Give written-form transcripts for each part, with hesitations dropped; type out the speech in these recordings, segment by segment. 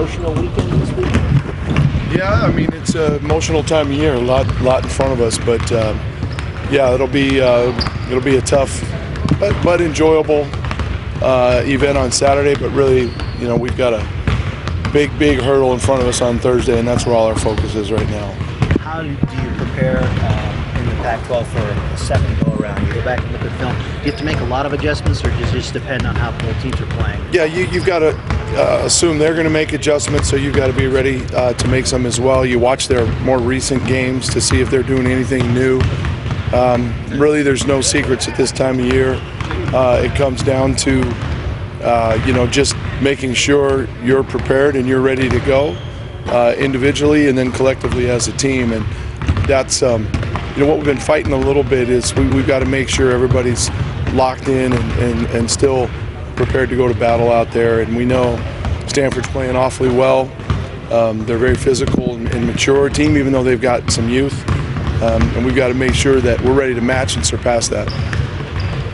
emotional weekend this week? Yeah, I mean, it's an emotional time of year, a lot in front of us, but yeah, it'll be a tough but enjoyable event on Saturday. But really, we've got a big hurdle in front of us on Thursday, and that's where all our focus is right now. How do you prepare in the Pac-12 for a second go-around? You go back and look at film. Do you have to make a lot of adjustments, or does it just depend on how both teams are playing? Yeah, you've got to assume they're going to make adjustments, so you've got to be ready to make some as well. You watch their more recent games to see if they're doing anything new. Really, there's no secrets at this time of year. It comes down to just making sure you're prepared and you're ready to go individually and then collectively as a team. And that's what we've been fighting a little bit is we've got to make sure everybody's locked in and still prepared to go to battle out there. And we know Stanford's playing awfully well. They're a very physical and mature team, even though they've got some youth. And we've got to make sure that we're ready to match and surpass that.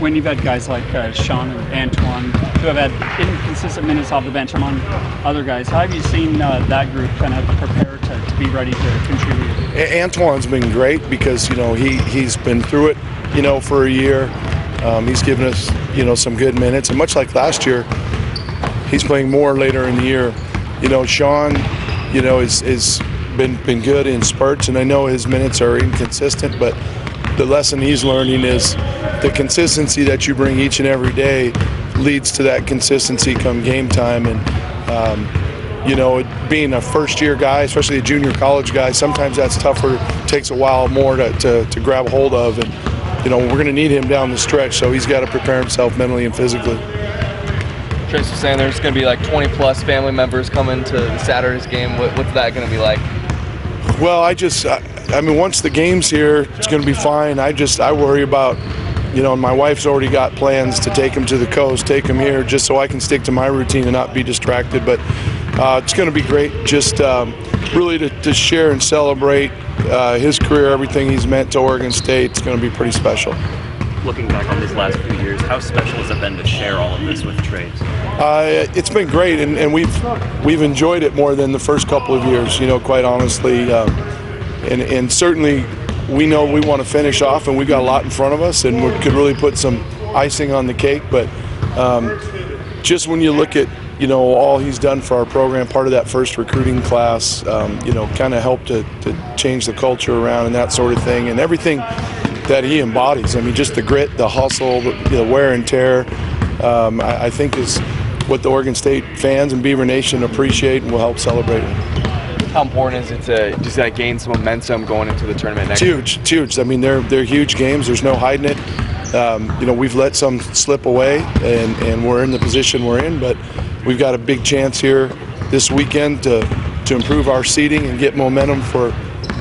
When you've had guys like Sean and Antoine who have had inconsistent minutes off the bench among other guys, how have you seen that group kind of prepare to be ready to contribute? Antoine's been great because he's been through it for a year. He's given us some good minutes, and much like last year, he's playing more later in the year. Sean is been good in spurts, and I know his minutes are inconsistent, but the lesson he's learning is the consistency that you bring each and every day leads to that consistency come game time. And being a first-year guy, especially a junior college guy, sometimes that's tougher. Takes a while more to grab a hold of, and we're going to need him down the stretch, so he's got to prepare himself mentally and physically. Trace was saying there's going to be like 20-plus family members coming to Saturday's game. What's that going to be like? Well, I mean, once the game's here, it's going to be fine. I worry about, my wife's already got plans to take him to the coast, take him here, just so I can stick to my routine and not be distracted. But it's going to be great, just really to share and celebrate his career, everything he's meant to Oregon State. It's going to be pretty special. Looking back on these last few years, how special has it been to share all of this with Trace? It's been great, and we've enjoyed it more than the first couple of years, quite honestly. And certainly we know we want to finish off, and we've got a lot in front of us, and we could really put some icing on the cake. But just when you look at all he's done for our program, part of that first recruiting class, kind of helped to change the culture around and that sort of thing, and everything that he embodies. I mean, just the grit, the hustle, the wear and tear, I think is what the Oregon State fans and Beaver Nation appreciate and will help celebrate it. How important is it to just gain some momentum going into the tournament next year? It's huge. I mean, they're huge games. There's no hiding it. We've let some slip away, and we're in the position we're in, but we've got a big chance here this weekend to improve our seeding and get momentum for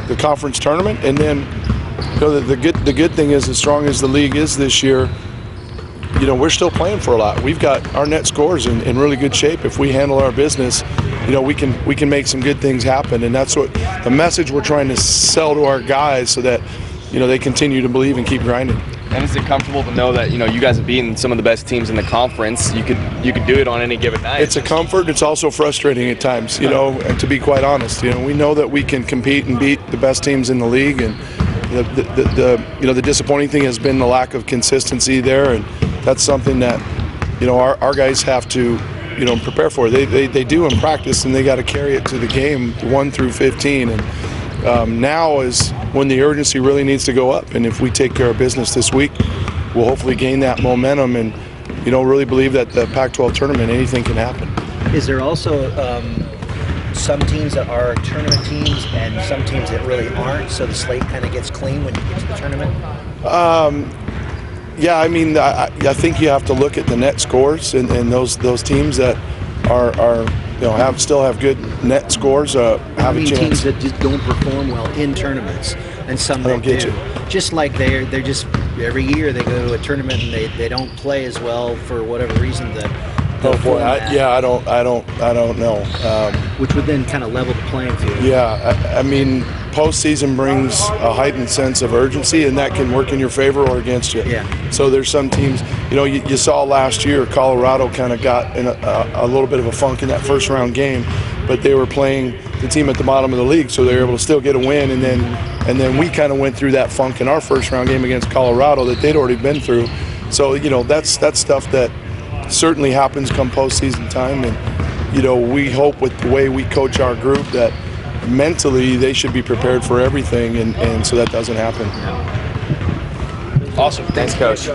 the conference tournament. And then the good thing is, as strong as the league is this year, we're still playing for a lot. We've got our net scores in really good shape. If we handle our business, we can make some good things happen, and that's what the message we're trying to sell to our guys, so that they continue to believe and keep grinding. And is it comfortable to know that you guys have beaten some of the best teams in the conference? You could do it on any given night. It's a comfort. It's also frustrating at times. And to be quite honest, we know that we can compete and beat the best teams in the league, and the disappointing thing has been the lack of consistency there, and that's something that our guys have to prepare for. They do in practice, and they got to carry it to the game, 1 through 15. And now is when the urgency really needs to go up. And if we take care of business this week, we'll hopefully gain that momentum and really believe that the Pac-12 tournament, anything can happen. Is there also some teams that are tournament teams and some teams that really aren't, so the slate kind of gets clean when you get to the tournament? Yeah, I mean, I think you have to look at the net scores, and those teams that are still have good net scores have a chance. Teams that just don't perform well in tournaments, and some that do. Just like they're just every year they go to a tournament and they don't play as well for whatever reason. Oh boy, I don't know. Which would then kind of level the playing field. Yeah, I mean, postseason brings a heightened sense of urgency, and that can work in your favor or against you. Yeah. So there's some teams, you saw last year, Colorado kind of got in a little bit of a funk in that first round game. but they were playing the team at the bottom of the league, so they were able to still get a win. And then we kind of went through that funk in our first round game against Colorado that they'd already been through. So that's stuff that certainly happens come postseason time. And we hope with the way we coach our group that mentally they should be prepared for everything, and so that doesn't happen. Awesome. Thanks, Coach.